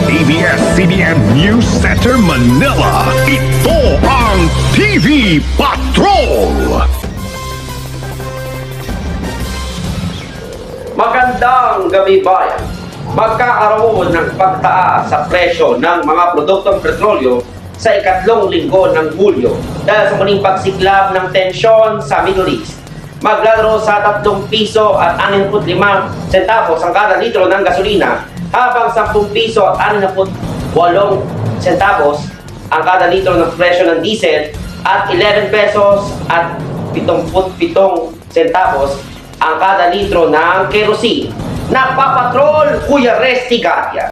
ABS-CBN News Center Manila. Ito ang TV Patrol. Magandang gabi bayan. Magkakaroon ng pagtaas sa presyo ng mga produktong petrolyo sa ikatlong linggo ng Hulyo dahil sa muling pagsiklab ng tensyon sa Middle East. Maglalaro sa 3 piso at 65 centavos ang kada litro ng gasolina habang 10 piso at 68 centavos ang kada litro ng presyo ng diesel at 11 pesos at 77 centavos ang kada litro ng kerosene. Nagpapatrol, Kuya Resty Gatia.